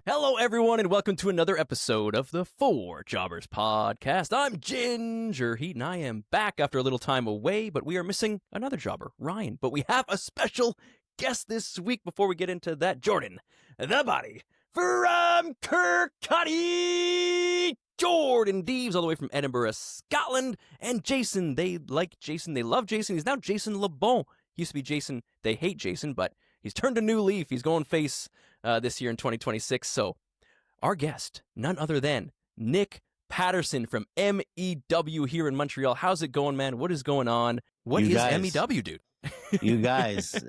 Hello, everyone, and welcome to another episode of the Four Jobbers Podcast. I'm Ginger Heat, and I am back after a little time away, but we are missing another jobber, Ryan. But we have a special guest this week before we get into that. Jordan, the body from Kirkcaldy. Jordan Deves, all the way from Edinburgh, Scotland. And Jason, they like Jason, they love Jason. He's now Jason LeBon. He used to be Jason, they hate Jason, but he's turned a new leaf. He's going face this year in 2026. So our guest, none other than NIC PATTERSON from MEW here in Montreal. How's it going, man? What is going on? What is MEW, dude? You guys.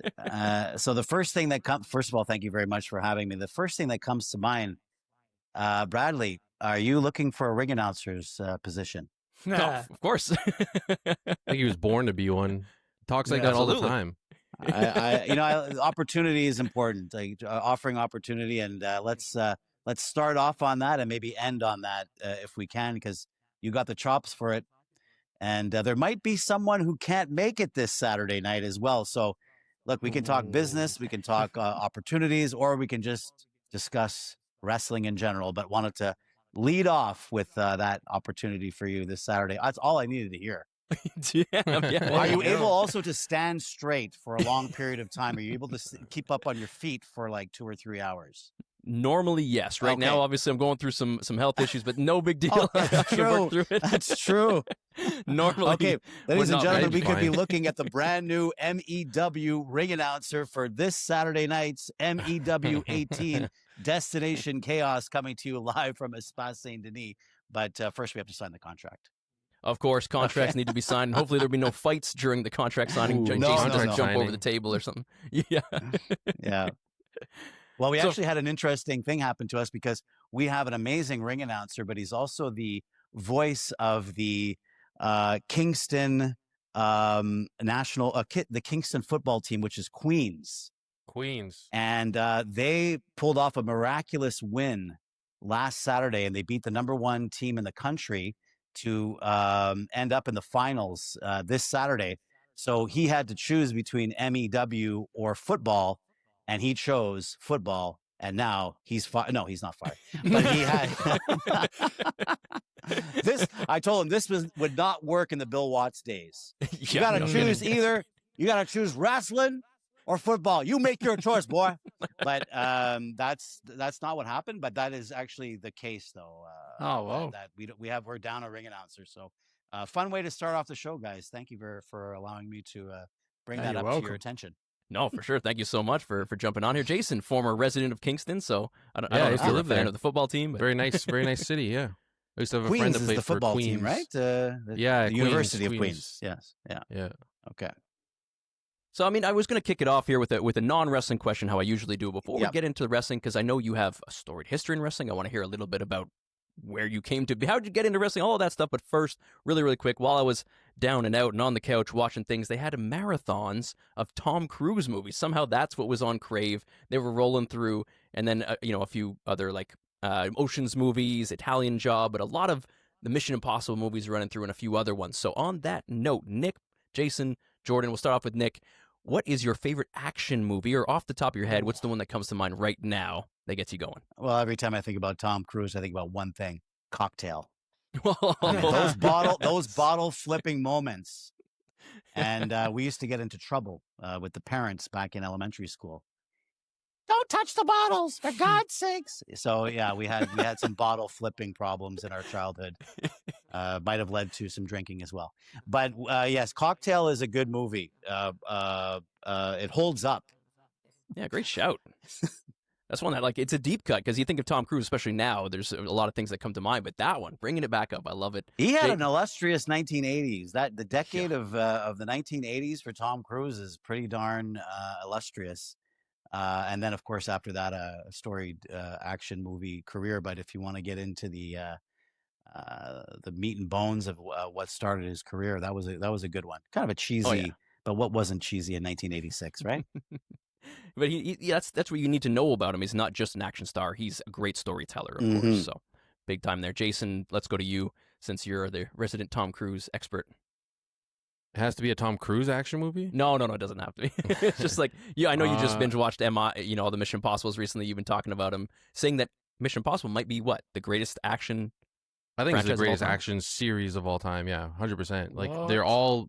So the first thing that comes, first of all, thank you very much for having me. The first thing that comes to mind, Bradley, are you looking for a ring announcer's position? No, of course. I think he was born to be one. Talks like that all the time. Opportunity is important. Like offering opportunity, and let's start off on that and maybe end on that if we can, because you got the chops for it. And there might be someone who can't make it this Saturday night as well. So, look, we can talk business, we can talk opportunities, or we can just discuss wrestling in general. But wanted to lead off with that opportunity for you this Saturday. That's all I needed to hear. Are you able also to stand straight for a long period of time? Are you able to keep up on your feet for like 2 or 3 hours? Normally, yes. Right now, obviously, I'm going through some health issues, but no big deal. That's true. That's true. Normally, okay, ladies and gentlemen, we could be looking at the brand new MEW ring announcer for this Saturday night's MEW 18 Destination Chaos, coming to you live from Espace Saint Denis. But first, we have to sign the contract. Of course, contracts need to be signed. Hopefully, there'll be no fights during the contract signing. Jason doesn't jump over the table or something. Yeah. Well, we actually had an interesting thing happen to us because we have an amazing ring announcer, but he's also the voice of the Kingston the Kingston football team, which is Queens. And they pulled off a miraculous win last Saturday, and they beat the number 1 team in the country to end up in the finals this Saturday. So he had to choose between MEW or football, and he chose football. And now he's fired. No, he's not fired. But he had this. I told him this would not work in the Bill Watts days. You got to choose either. You got to choose wrestling or football. You make your choice, boy. But that's not what happened. But that is actually the case, though. That we're down a ring announcer. So fun way to start off the show, guys. Thank you for allowing me to bring that up to your attention. No, for sure. Thank you so much for jumping on here, Jason. Former resident of Kingston, so I don't know if you live there. Of the football team. But. Very nice city. Yeah, I used to have a friend that played the football for Queens. Team, right? The University of Queens. Yes. Yeah. Okay. So, I mean, I was going to kick it off here with a non-wrestling question, how I usually do before we get into the wrestling, because I know you have a storied history in wrestling. I want to hear a little bit about where you came to be, how did you get into wrestling, all of that stuff. But first, really, really quick, while I was down and out and on the couch watching things, they had marathons of Tom Cruise movies. Somehow that's what was on Crave. They were rolling through, and then, a few other like Ocean's movies, Italian Job, but a lot of the Mission Impossible movies running through and a few other ones. So on that note, Nick, Jason, Jordan, we'll start off with Nick. What is your favorite action movie, or off the top of your head, what's the one that comes to mind right now that gets you going? Well, every time I think about Tom Cruise, I think about one thing: Cocktail. Those bottle flipping moments. And we used to get into trouble with the parents back in elementary school. Don't touch the bottles, for God's sakes. So yeah, we had some bottle flipping problems in our childhood. Might have led to some drinking as well. But yes, Cocktail is a good movie. It holds up. Yeah, great shout. That's one that, it's a deep cut, because you think of Tom Cruise, especially now, there's a lot of things that come to mind, but that one, bringing it back up, I love it. He had an illustrious 1980s. The decade of the 1980s for Tom Cruise is pretty darn illustrious. And then, of course, after that, a storied action movie career. But if you want to get into the meat and bones of what started his career, that was a good one. Kind of a cheesy, but what wasn't cheesy in 1986, right? But that's what you need to know about him. He's not just an action star. He's a great storyteller, of course. So big time there. Jason, let's go to you, since you're the resident Tom Cruise expert. It has to be a Tom Cruise action movie? No, it doesn't have to be. It's just I know you just binge watched all the Mission Impossibles recently. You've been talking about him, saying that Mission Impossible might be what the greatest action. I think it's the Franchise of all greatest time? action series of all time. Yeah, 100%. Like What? they're all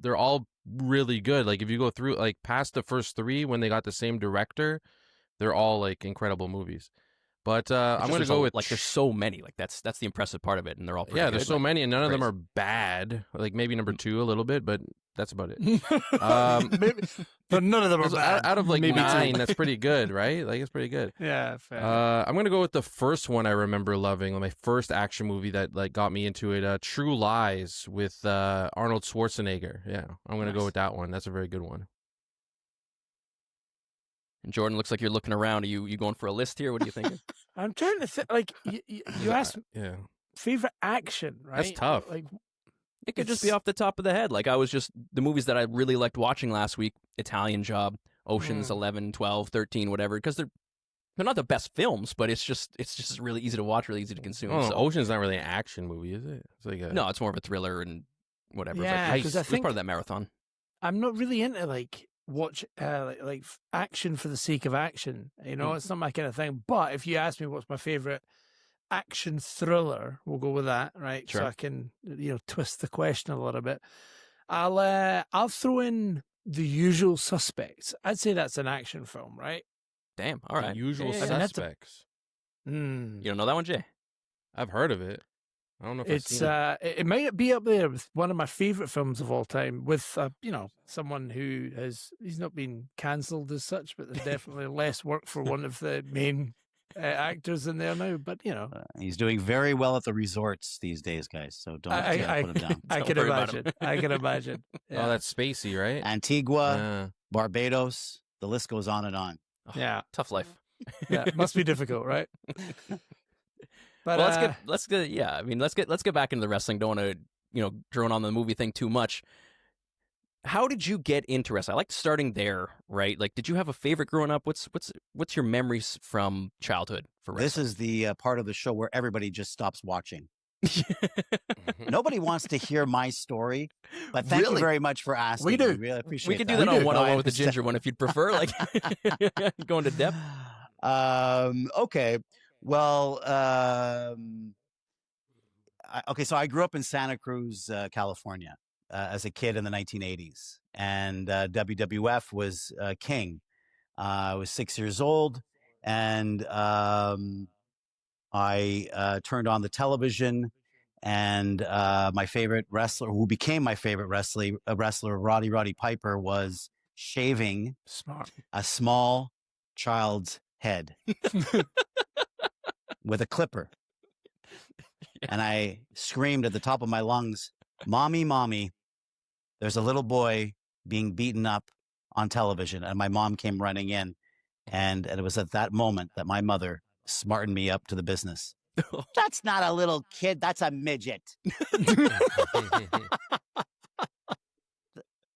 really good. Like if you go through like past the first three when they got the same director, they're all like incredible movies. But I'm gonna go with like there's so many. Like that's the impressive part of it, and they're all pretty yeah. good. There's so Like, many, and none of them praise. are bad. Like maybe number two a little bit, but that's about it. Maybe, but none of them are bad. Out of like Maybe 9, two. that's pretty good, right? Like it's pretty good. Yeah, fair. I'm gonna go with the first one I remember loving, my first action movie that like got me into it. True Lies with Arnold Schwarzenegger. Yeah, I'm gonna go Nice. with that one. That's a very good one. And Jordan, looks like you're looking around. Are you going for a list here? What are you thinking? I'm trying to think. Like you asked Yeah, favorite action, right? That's tough. Like It could just be It's- off the top of the head. Like I was just the movies that I really liked watching last week: Italian Job, Ocean's 11, 12, 13, whatever. Because they're not the best films, but it's just really easy to watch, really easy to consume. oh, so. Ocean's not really an action movie, is it? It's like a No, it's more of a thriller and whatever. Yeah, but 'cause it I was think- part of that marathon. I'm not really into like watch like action for the sake of action. You know, it's not my kind of thing. But if you ask me what's my favorite action thriller, we'll go with that, right? Sure. So I can twist the question a little bit. I'll throw in The Usual Suspects. I'd say that's an action film, right? Damn. All right. Usual Yeah, that's a- Suspects. Mm. You don't know that one, Jay? I've heard of it. I don't know if I've It's seen it. it might be up there with one of my favorite films of all time. With someone who he's not been cancelled as such, but there's definitely less work for one of the main actors in there now. But He's doing very well at the resorts these days, guys. So don't I put him down. I Don't can worry about him. imagine. I can imagine. Yeah. Oh, that's Spacey, right? Antigua, Barbados. The list goes on and on. Oh, yeah, Tough life. yeah. Must be difficult, right? But Well, let's get. Yeah, I mean, let's get back into the wrestling. Don't want to drone on the movie thing too much. How did you get into wrestling? I like starting there, right? Like, did you have a favorite growing up? What's your memories from childhood for wrestling? This is the part of the show where everybody just stops watching. Nobody wants to hear my story, but thank you Really? very much for asking. We do. We really appreciate We could do that. that on No, one-on-one I with the understand. ginger one if you'd prefer. Like, going to depth. Okay. Well, so I grew up in Santa Cruz, California, as a kid in the 1980s, and WWF was king. I was 6 years old, and I turned on the television, and my favorite wrestler, who became my favorite wrestler, Roddy Piper, was shaving smart. a small child's head with a clipper. And I screamed at the top of my lungs, "Mommy, mommy, there's a little boy being beaten up on television." And my mom came running in. And it was at that moment that my mother smartened me up to the business. That's not a little kid. That's a midget.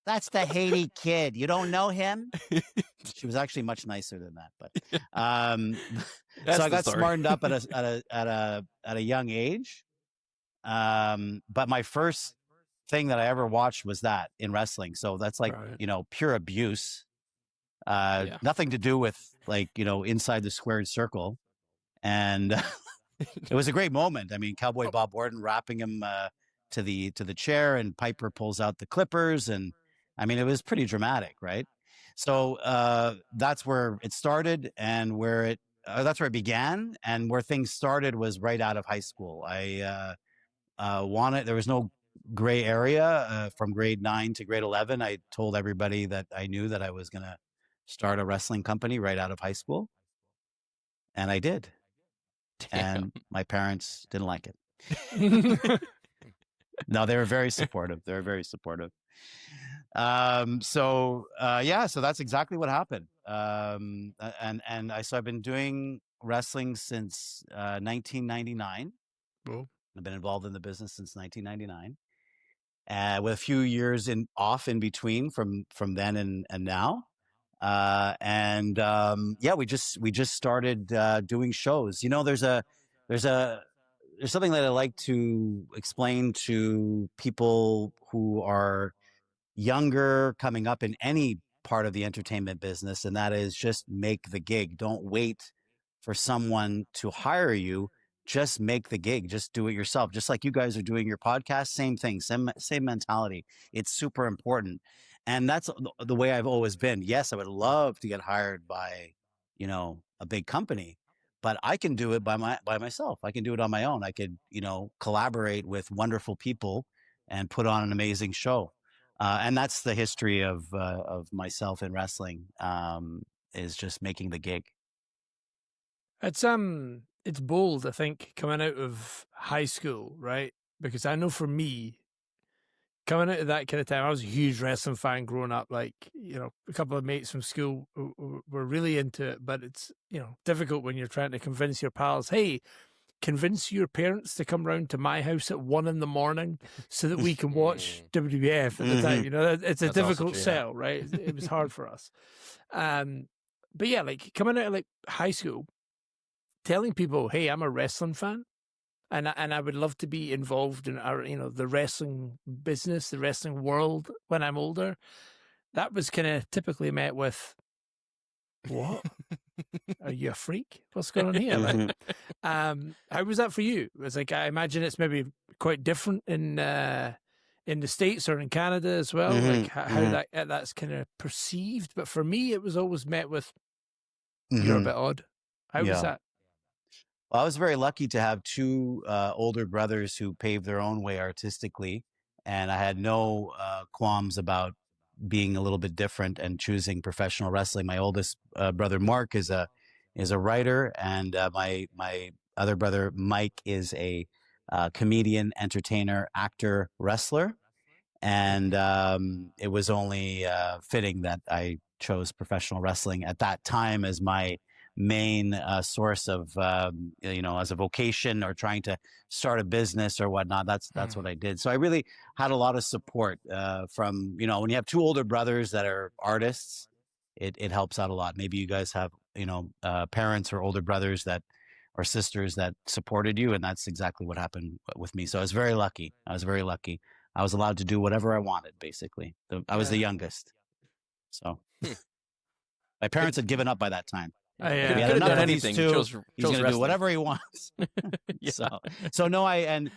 That's the Haiti kid. You don't know him? She was actually much nicer than that. But so I got smartened up at a young age. But my first thing that I ever watched was that in wrestling. So that's like, Right. Pure abuse. Yeah. Nothing to do with inside the squared circle. And it was a great moment. I mean, Cowboy Bob Orton wrapping him to the chair, and Piper pulls out the clippers, and I mean, it was pretty dramatic, right? So that's where it started, and that's where it began, and where things started was right out of high school. I there was no gray area from grade 9 to grade 11. I told everybody that I knew that I was going to start a wrestling company right out of high school, and I did. And my parents didn't like it. No, they were very supportive. They were very supportive. So that's exactly what happened. So I've been doing wrestling since 1999. Cool. I've been involved in the business since 1999, with a few years off in between from then and now. We just started doing shows. There's something that I like to explain to people who are younger, coming up in any part of the entertainment business, and that is just make the gig. Don't wait for someone to hire you, just make the gig, just do it yourself. Just like you guys are doing your podcast, same thing, same mentality. It's super important. And that's the way I've always been. Yes, I would love to get hired by, a big company, but I can do it by myself. I can do it on my own. I could, collaborate with wonderful people and put on an amazing show. And that's the history of myself in wrestling, is just making the gig. It's bold, I think, coming out of high school, right? Because I know for me, coming out of that kind of time, I was a huge wrestling fan growing up. Like, a couple of mates from school were really into it, but it's, difficult when you're trying to convince your pals, hey, convince your parents to come round to my house at 1 a.m. so that we can watch WWF at the time. It's a That's difficult also true, sell, right? It was hard for us. But yeah, like coming out of like high school, telling people, hey, I'm a wrestling fan. And I would love to be involved in our, the wrestling business, the wrestling world when I'm older. That was kind of typically met with, what? Are you a freak? What's going on here? Like, how was that for you? It was like, I imagine it's maybe quite different in the States or in Canada as well. Like how that's kind of perceived. But for me, it was always met with, you're a bit odd. How was that? Well, I was very lucky to have two older brothers who paved their own way artistically, and I had no qualms about being a little bit different and choosing professional wrestling. My oldest brother Mark is a writer, and my other brother Mike is a comedian, entertainer, actor, wrestler, and it was only fitting that I chose professional wrestling at that time as my main source of as a vocation or trying to start a business or whatnot. That's what I did. So I really had a lot of support from when you have two older brothers that are artists, it helps out a lot. Maybe you guys have parents or older brothers that or sisters that supported you, and that's exactly what happened with me. So I was very lucky. I was allowed to do whatever I wanted, basically. I was the youngest, so my parents had given up by that time. Could have done anything. He's going to do whatever he wants. So no, I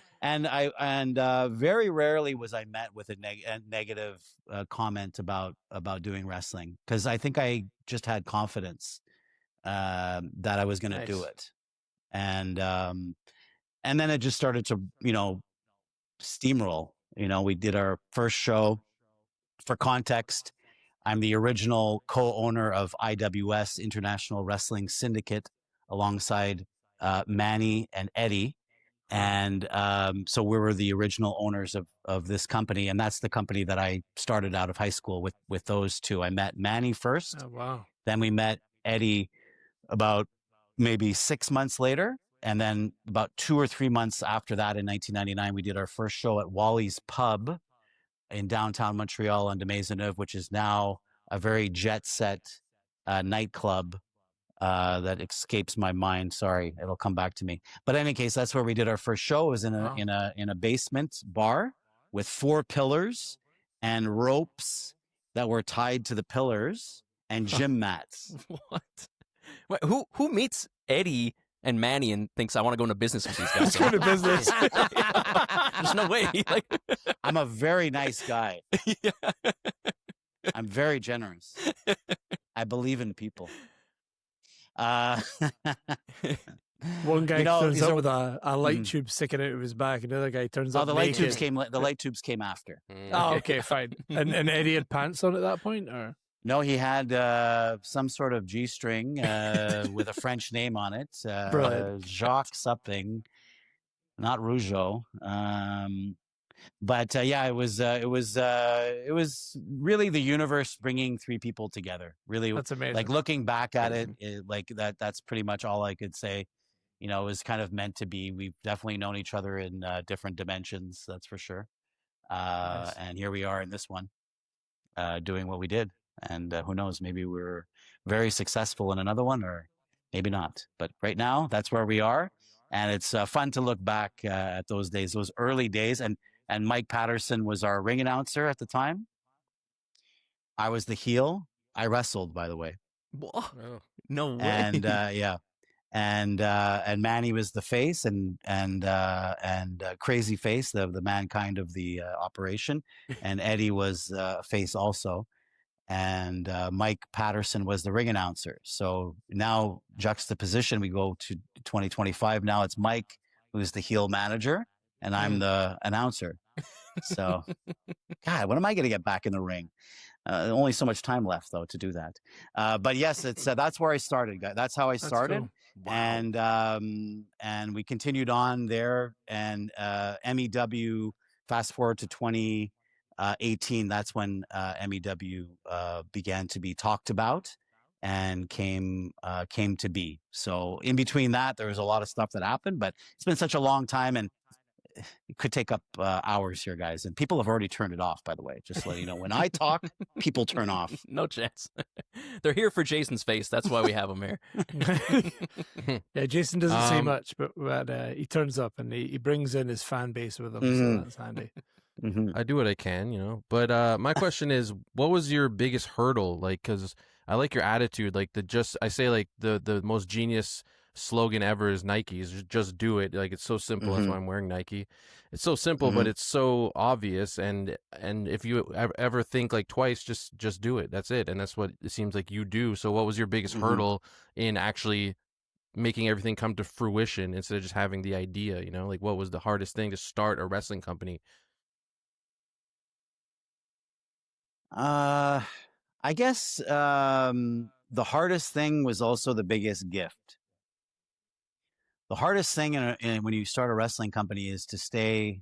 very rarely was I met with a negative comment about doing wrestling, because I think I just had confidence that I was going to do it, and then it just started to steamroll. We did our first show. For context, I'm the original co-owner of IWS, International Wrestling Syndicate, alongside Manny and Eddie. And so we were the original owners of this company. And that's the company that I started out of high school with those two. I met Manny first. Oh, wow. Then we met Eddie about maybe 6 months later. And then about 2 or 3 months after that, in 1999, we did our first show at Wally's Pub in downtown Montreal on de Maisonneuve, which is now a very jet set nightclub that escapes my mind. Sorry, it'll come back to me. But in any case, that's where we did our first show. It was in a basement bar with 4 pillars and ropes that were tied to the pillars and gym mats. What? Wait, who meets Eddie and Manny and thinks I want to go into business with these guys? Let's go into business. There's no way. I'm a very nice guy. Yeah. I'm very generous. I believe in people. One guy turns up with a light tube sticking out of his back, another guy turns up the naked. The light tubes came after. Oh, okay, fine. And Eddie had pants on at that point, or? No, he had some sort of G-string with a French name on it. Jacques something, not Rougeau. But yeah, it was really the universe bringing 3 people together. Really, that's amazing. Like looking back at it, like that's pretty much all I could say. It was kind of meant to be. We've definitely known each other in different dimensions, that's for sure. Nice. And here we are in this one, doing what we did. And who knows, maybe we're very successful in another one, or maybe not. But right now, that's where we are. And it's fun to look back at those days, those early days. And Mike Patterson was our ring announcer at the time. I was the heel. I wrestled, by the way. What? No way. And yeah. and Manny was the face, and Crazy Face, the mankind of the operation, and Eddie was face also, and Mike Patterson was the ring announcer. So now juxtaposition, we go to 2025. Now it's Mike who's the heel manager, and I'm the announcer. So, God, when am I going to get back in the ring? Only so much time left, though, to do that. But yes, it's that's where I started, guys. That's how I started. Cool. Wow. And we continued on there. And MEW, fast forward to 2018, that's when MEW began to be talked about and came to be. So in between that, there was a lot of stuff that happened, but it's been such a long time, and it could take up hours here, guys. And people have already turned it off, by the way. Just let you know, when I talk, people turn off. No chance. They're here for Jason's face. That's why we have him here. Yeah, Jason doesn't say much, but he turns up and he brings in his fan base with him. So that's handy. I do what I can, you know. But my question is, what was your biggest hurdle? Like, because I like your attitude. Like I say like the most genius slogan ever is Nike, is just do it. Like, it's so simple. That's why I'm wearing Nike. It's so simple, but it's so obvious. And if you ever think like twice, just do it. That's it. And that's what it seems like you do. So what was your biggest hurdle in actually making everything come to fruition instead of just having the idea, you know? Like, what was the hardest thing to start a wrestling company? I guess the hardest thing was also the biggest gift. The hardest thing when you start a wrestling company is to stay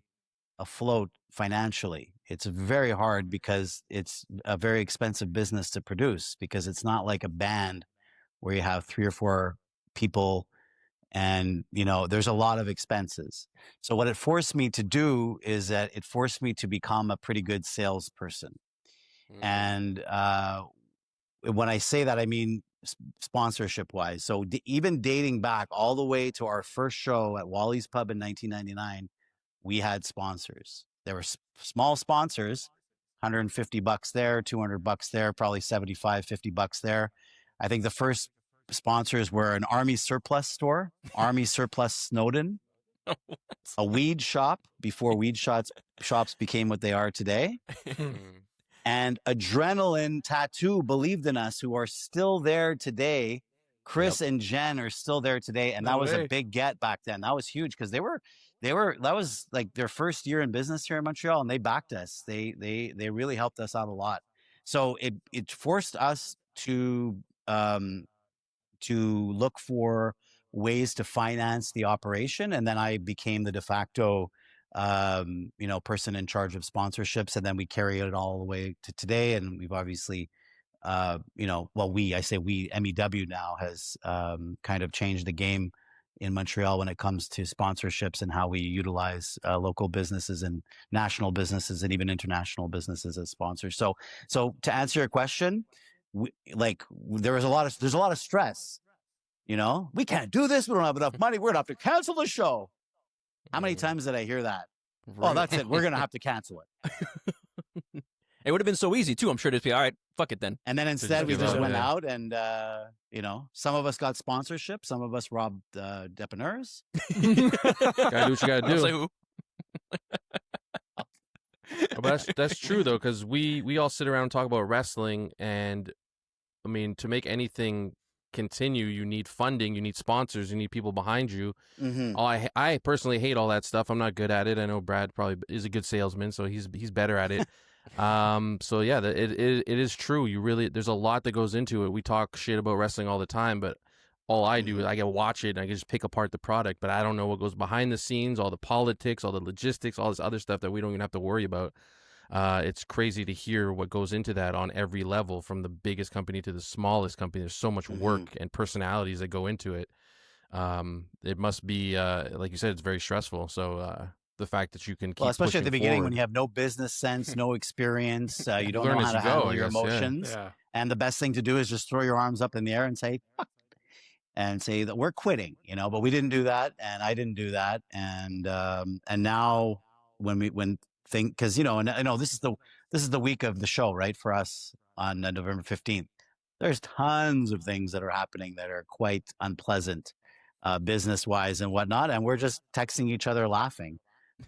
afloat financially. It's very hard because it's a very expensive business to produce, because it's not like a band where you have 3 or 4 people and, you know, there's a lot of expenses. So what it forced me to do is that it forced me to become a pretty good salesperson. And when I say that, I mean sponsorship wise. So even dating back all the way to our first show at Wally's Pub in 1999, we had sponsors. There were small sponsors, $150 there, $200 there, probably $75-$50 there. I think the first sponsors were an Army surplus store, Army Surplus Snowden, a weed shop before weed shops became what they are today. And Adrenaline Tattoo believed in us, who are still there today. Chris and Jen are still there today. And that was a big get back then. That was huge, because that was like their first year in business here in Montreal, and they backed us. They really helped us out a lot. So it forced us to look for ways to finance the operation. And then I became the de facto person in charge of sponsorships, and then we carry it all the way to today. And we've obviously, MEW now has kind of changed the game in Montreal when it comes to sponsorships and how we utilize local businesses and national businesses and even international businesses as sponsors. So to answer your question, there's a lot of stress. You know, we can't do this. We don't have enough money. We're gonna have to cancel the show. How many times did I hear that? Right. Oh, that's it. We're going to have to cancel it. It would have been so easy, too. I'm sure to be, all right, fuck it then. And then instead we just went out and, some of us got sponsorship. Some of us robbed depanneurs. Gotta do what you got to do. But that's true, though, because we all sit around and talk about wrestling. And, I mean, to make anything continue, you need funding, you need sponsors, you need people behind you. I personally hate all that stuff. I'm not good at it. I know Brad probably is a good salesman, so he's better at it. So yeah, it is true. There's a lot that goes into it. We talk shit about wrestling all the time, but all I do is I can watch it and I can just pick apart the product, but I don't know what goes behind the scenes, all the politics, all the logistics, all this other stuff that we don't even have to worry about. It's crazy to hear what goes into that on every level, from the biggest company to the smallest company. There's so much work and personalities that go into it. It must be, like you said, it's very stressful. So the fact that you can keep especially at the beginning forward, when you have no business sense, no experience, you don't know how to handle your emotions. Yeah. And the best thing to do is just throw your arms up in the air and say, fuck, and say that we're quitting, but we didn't do that. And I didn't do that. And now because and I know this is the week of the show, right, for us on November 15th. There's tons of things that are happening that are quite unpleasant business wise and whatnot, and we're just texting each other laughing.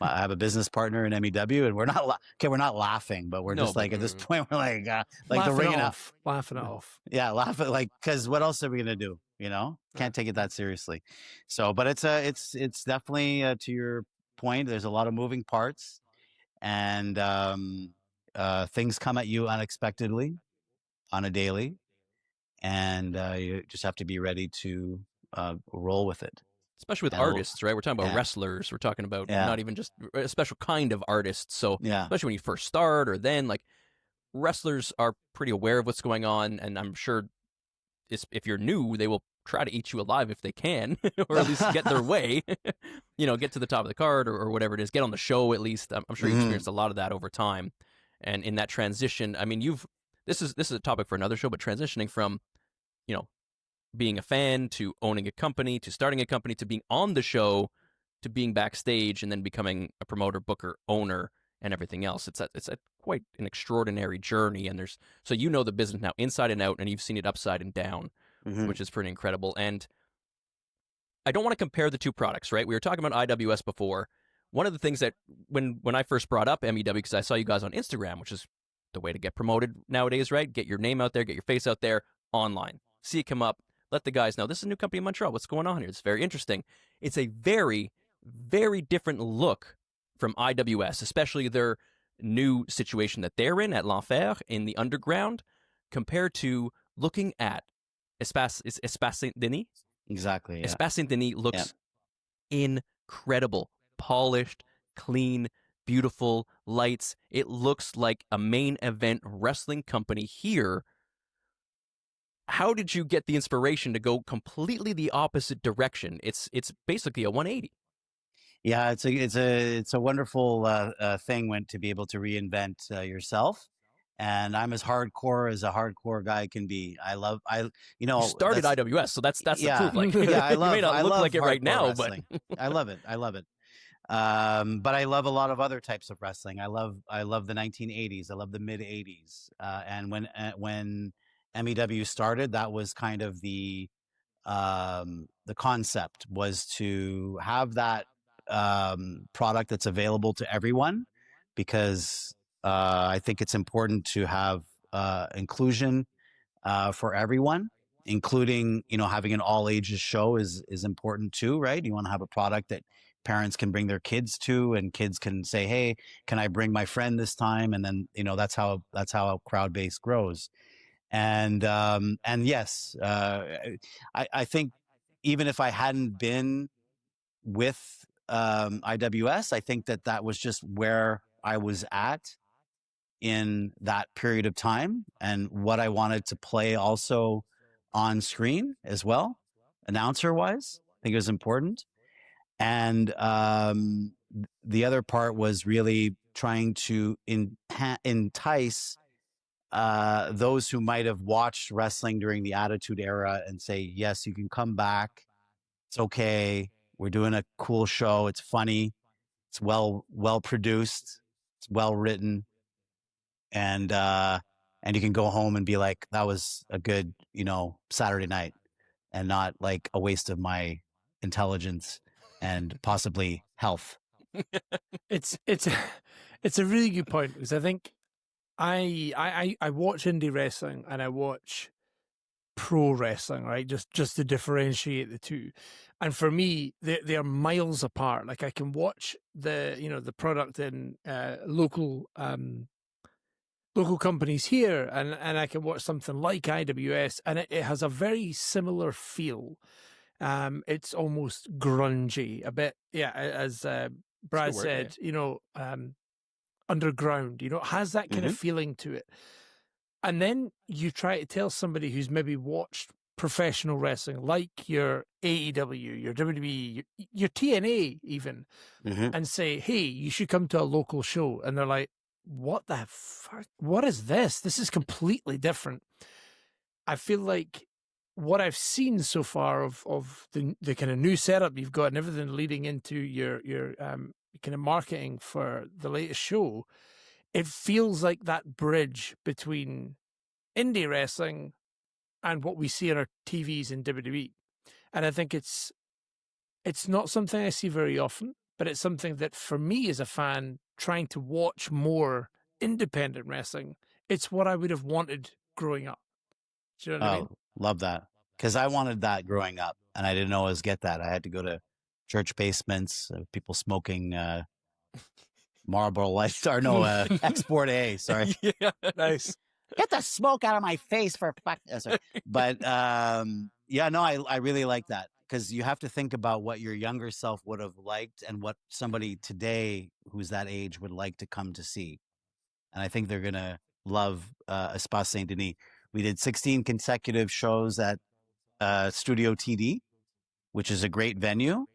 I have a business partner in MEW, and we're not we're not laughing, but we're just like at this point we're like the laughing ringing it out, off, laughing it off. yeah, laughing like because what else are we gonna do? You know, can't take it that seriously. So, but it's definitely to your point. There's a lot of moving parts, and things come at you unexpectedly on a daily, and you just have to be ready to roll with it. Especially with And artists, right? We're talking about yeah. wrestlers. We're talking about Yeah. not even just a special kind of artist. So Yeah. especially when you first start, or then like wrestlers are pretty aware of what's going on, and I'm sure if you're new, they will try to eat you alive if they can, or at least get their way. You know, get to the top of the card or whatever it is. Get on the show at least. I'm sure you experienced a lot of that over time, and in that transition, I mean, this is a topic for another show, but transitioning from, you know, being a fan to owning a company to starting a company to being on the show to being backstage and then becoming a promoter, booker, owner, and everything else. It's a quite an extraordinary journey, and so you know the business now inside and out, and you've seen it upside and down, which is pretty incredible. And I don't want to compare the two products, right? We were talking about IWS before. One of the things that when I first brought up MEW, because I saw you guys on Instagram, which is the way to get promoted nowadays, right? Get your name out there, get your face out there online, see it come up. Let the guys know this is a new company in Montreal. What's going on here? It's very interesting. It's a very, very different look from IWS, especially their new situation that they're in at L'Enfer in the underground, compared to looking at Espace Saint-Denis. Exactly. Yeah. Espace Saint-Denis looks incredible, polished, clean, beautiful lights. It looks like a main event wrestling company here. How did you get the inspiration to go completely the opposite direction? It's basically a 180. Yeah, it's a wonderful thing to be able to reinvent yourself. And I'm as hardcore as a hardcore guy can be. You started IWS, so that's the proof. Like, yeah, I love. You may not I look love like it right now, wrestling. but I love it. I love it. But I love a lot of other types of wrestling. I love the 1980s. I love the mid 80s. And when MEW started, that was kind of the concept was to have that product that's available to everyone, because I think it's important to have inclusion for everyone, including, you know, having an all ages show is important too, right? You want to have a product that parents can bring their kids to, and kids can say, hey, can I bring my friend this time? And then, you know, that's how a crowd base grows. And yes, I think even if I hadn't been with IWS, I think that was just where I was at in that period of time, and what I wanted to play also on screen as well, announcer wise. I think it was important. And the other part was really trying to entice those who might have watched wrestling during the Attitude Era and say, yes, you can come back. It's okay. We're doing a cool show. It's funny. It's well produced. It's well written. And you can go home and be like, that was a good, you know, Saturday night, and not like a waste of my intelligence and possibly health. It's a really good point, because I think I watch indie wrestling and I watch pro wrestling, right? Just to differentiate the two. And for me, they are miles apart. Like I can watch the product in local companies here, and I can watch something like IWS, and it has a very similar feel. It's almost grungy, a bit, as Brad said, underground, it has that kind of feeling to it. And then you try to tell somebody who's maybe watched professional wrestling, like your AEW, your WWE, your TNA even, and say, hey, you should come to a local show. And they're like, what the fuck? What is this? This is completely different. I feel like what I've seen so far of the kind of new setup you've got and everything leading into your kind of marketing for the latest show, it feels like that bridge between indie wrestling and what we see on our TVs in WWE. And I think it's It's not something I see very often, but it's something that for me as a fan trying to watch more independent wrestling, it's what I would have wanted growing up. Do you know what I mean? Love that. Because I wanted that growing up, and I didn't always get that. I had to go to church basements, people smoking Marlboro Lights, or no, Export A, sorry. Yeah, nice. Get the smoke out of my face for fuck. Sorry. But yeah, no, I really like that, because you have to think about what your younger self would have liked and what somebody today who's that age would like to come to see. And I think they're going to love Espace Saint Denis. We did 16 consecutive shows at Studio TD, which is a great venue,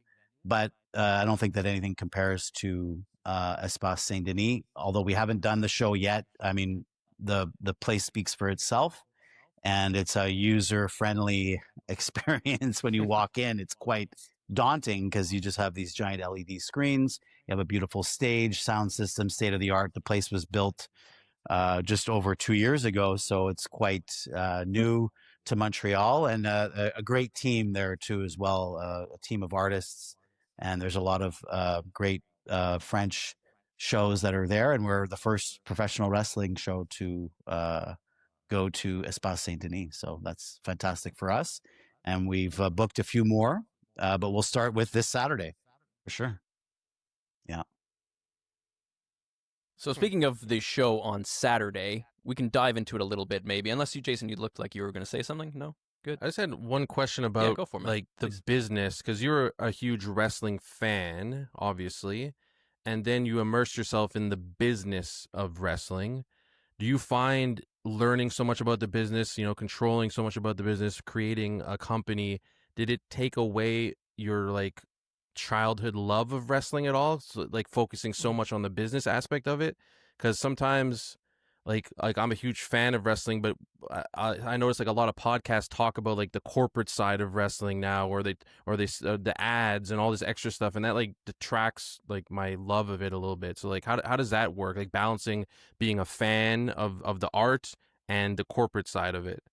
but I don't think that anything compares to Espace Saint Denis. Although we haven't done the show yet, I mean, the place speaks for itself, and it's a user-friendly experience. When you walk in, it's quite daunting because you just have these giant LED screens. You have a beautiful stage, sound system, state of the art. The place was built just over 2 years ago, so it's quite new to Montreal, and a great team there too as well, a team of artists, and there's a lot of great French shows that are there, and we're the first professional wrestling show to go to Espace Saint Denis, so that's fantastic for us, and we've booked a few more, but we'll start with this Saturday for sure. Yeah. So speaking of the show on Saturday, we can dive into it a little bit, maybe. Unless you, Jason, you looked like you were going to say something. No, good. I just had one question about go for it, like the business, because you're a huge wrestling fan, obviously, and then you immerse yourself in the business of wrestling. Do you find learning so much about the business, controlling so much about the business, creating a company, did it take away your like childhood love of wrestling at all? So, like focusing so much on the business aspect of it, because sometimes like I'm a huge fan of wrestling, but I notice like a lot of podcasts talk about like the corporate side of wrestling now, or the ads and all this extra stuff, and that like detracts like my love of it a little bit. So like how does that work, like balancing being a fan of the art and the corporate side of it?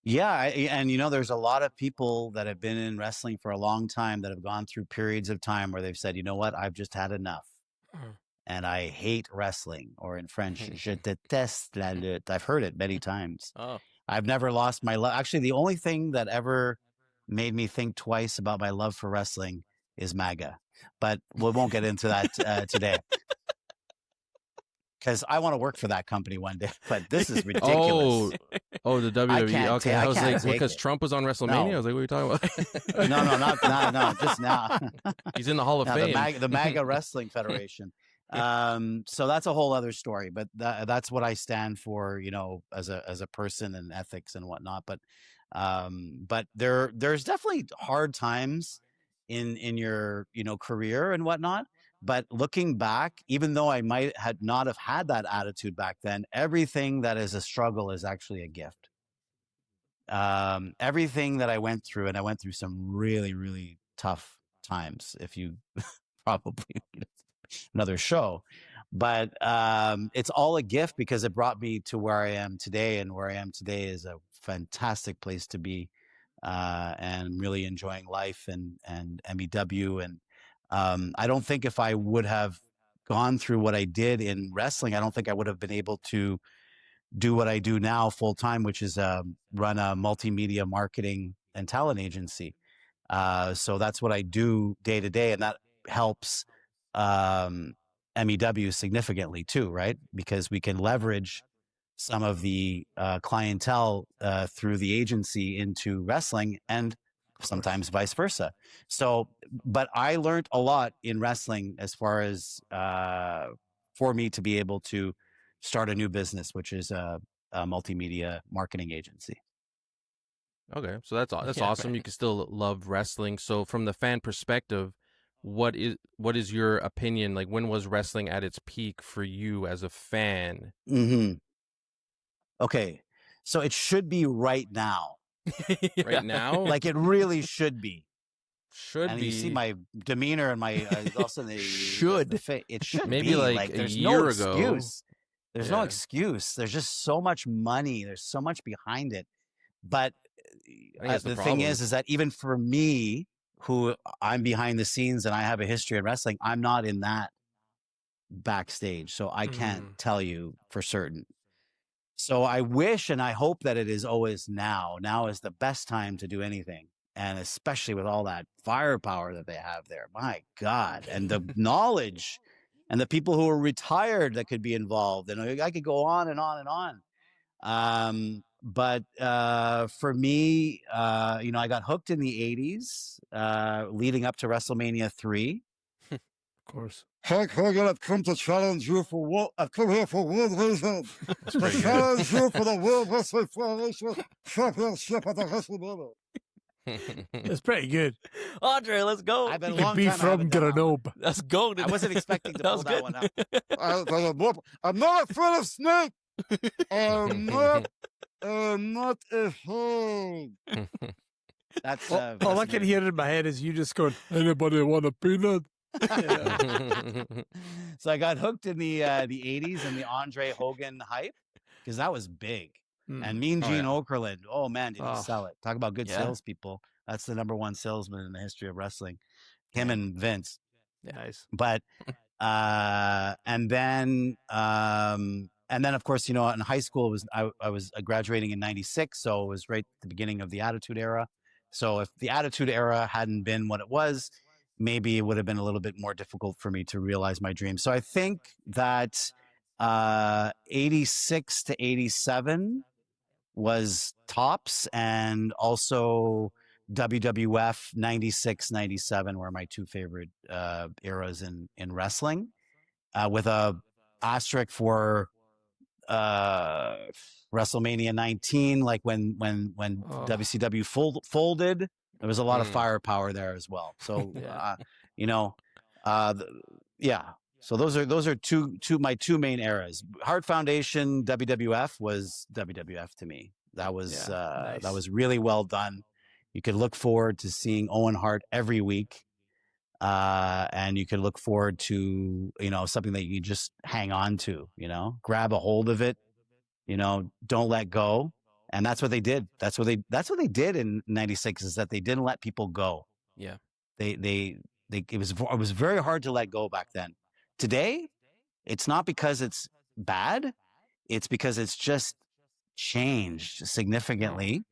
Yeah, and there's a lot of people that have been in wrestling for a long time that have gone through periods of time where they've said, you know what, I've just had enough. And I hate wrestling, or in French, je déteste la lutte. I've heard it many times. Oh. I've never lost my love. Actually, the only thing that ever made me think twice about my love for wrestling is MAGA. But we won't get into that today, because I want to work for that company one day. But this is ridiculous. Oh, the WWE. Okay, I was like, because it. Trump was on WrestleMania. No. I was like, what are you talking about? No, just now. He's in the Hall of Fame. The MAGA Wrestling Federation. So that's a whole other story, but that's what I stand for, as a person, and ethics and whatnot. But there's definitely hard times in your, career and whatnot. But looking back, even though I might not have had that attitude back then, everything that is a struggle is actually a gift. Everything that I went through, and I went through some really, really tough times, if you probably another show, but it's all a gift, because it brought me to where I am today, and where I am today is a fantastic place to be, and really enjoying life and MEW. And I don't think if I would have gone through what I did in wrestling, I don't think I would have been able to do what I do now full time, which is run a multimedia marketing and talent agency. So that's what I do day to day, and that helps MEW significantly too, right? Because we can leverage some of the clientele through the agency into wrestling, and sometimes vice versa. So, but I learned a lot in wrestling as far as for me to be able to start a new business, which is a multimedia marketing agency. Okay, so that's awesome. Right. You can still love wrestling. So from the fan perspective, what is your opinion? Like, when was wrestling at its peak for you as a fan? Mm-hmm. Okay, so it should be right now. Right now? Like, it really should be. And you see my demeanor and my also the should. It should maybe be like there's a year no ago. Excuse. There's no excuse. There's just so much money. There's so much behind it. But the thing is that even for me, who I'm behind the scenes and I have a history in wrestling, I'm not in that backstage, so I can't tell you for certain. So I wish and I hope that it is always now. Now is the best time to do anything. And especially with all that firepower that they have there. My God. And the knowledge and the people who are retired that could be involved. And I could go on and on and on. But for me, I got hooked in the 80s, leading up to WrestleMania 3. Of course. Hulk Hogan, I've come to challenge you for what? I've come here for one reason. To challenge you for the World Wrestling Federation Championship at the WrestleMania. It's pretty good. Andre, let's go. I've been You a long could be time I haven't from done that one. Grenoble. Let's go. I wasn't expecting to That pull was that good. one up. I'm not afraid of snake. I'm not afraid. That's All I can hear in my head is you just going, anybody want a peanut? So I got hooked in the 80s and the Andre Hogan hype because that was big. And Mean Gene Okerlund, oh man, did he sell it? Talk about good salespeople. That's the #1 salesman in the history of wrestling. Him and Vince. Nice. But and then of course, in high school I was graduating in '96, so it was right at the beginning of the Attitude Era. So if the Attitude Era hadn't been what it was, maybe it would have been a little bit more difficult for me to realize my dream. So I think that 86 to 87 was tops, and also WWF 96, 97 were my two favorite eras in wrestling, with a asterisk for WrestleMania 19, like when WCW folded. There was a lot of firepower there as well. So So those are my two main eras. Hart Foundation WWF was WWF to me. That was nice. That was really well done. You could look forward to seeing Owen Hart every week, and you could look forward to something that you just hang on to. Grab a hold of it. Don't let go. And that's what they did. That's what they did in '96, is that they didn't let people go. Yeah. It was very hard to let go back then. Today, it's not because it's bad. It's because it's just changed significantly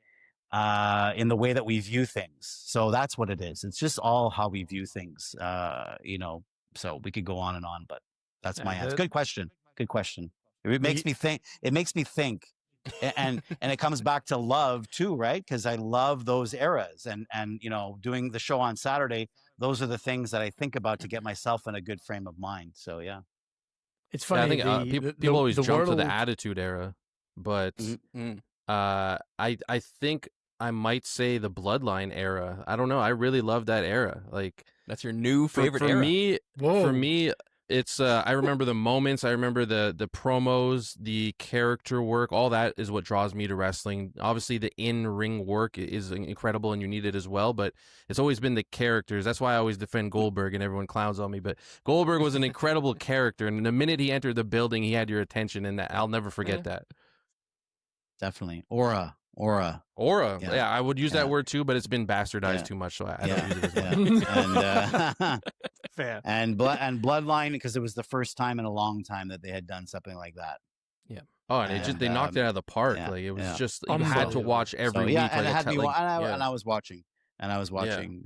in the way that we view things. So that's what it is. It's just all how we view things. So we could go on and on, but that's my answer. Good question. Good question. It makes me think. It makes me think. And it comes back to love too, right? Because I love those eras, and doing the show on Saturday, those are the things that I think about to get myself in a good frame of mind. So yeah, it's funny. Yeah, I think people always jump to the Attitude Era, but I think I might say the Bloodline era. I don't know. I really love that era. Like, that's your new favorite era. For me, it's I remember the moments, I remember the promos, the character work, all that is what draws me to wrestling. Obviously the in-ring work is incredible and you need it as well, but it's always been the characters. That's why I always defend Goldberg and everyone clowns on me, but Goldberg was an incredible character, and the minute he entered the building, he had your attention, and I'll never forget that. Definitely. Aura. Yeah, I would use that word too, but it's been bastardized too much, so I don't use it as well. And fair. And Bloodline, because it was the first time in a long time that they had done something like that. Yeah. Oh, and they knocked it out of the park. Yeah, like it was just you had to watch every week. And like it had me, and I was watching,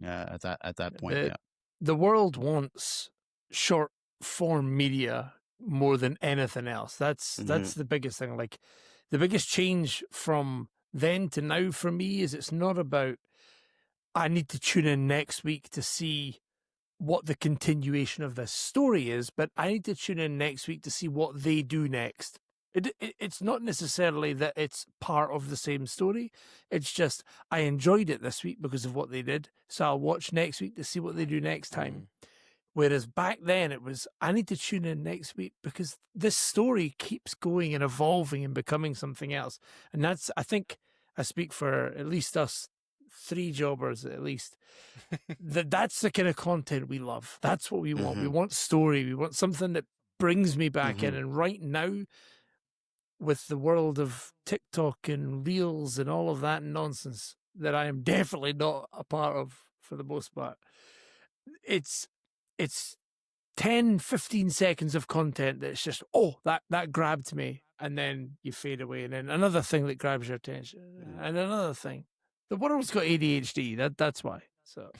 at that point. The world wants short form media more than anything else. That's the biggest thing. Like, the biggest change from then to now for me is it's not about I need to tune in next week to see what the continuation of this story is, but I need to tune in next week to see what they do next. It's not necessarily that it's part of the same story. It's just I enjoyed it this week because of what they did, so I'll watch next week to see what they do next time. Whereas back then it was, I need to tune in next week because this story keeps going and evolving and becoming something else. And that's, I think I speak for at least us 3 jobbers at least, that's the kind of content we love. That's what we want. We want story. We want something that brings me back in. And right now, with the world of TikTok and Reels and all of that nonsense that I am definitely not a part of for the most part. It's 10, 15 seconds of content that's just, that grabbed me. And then you fade away. And then another thing that grabs your attention. And another thing. The world's got ADHD. That's why. So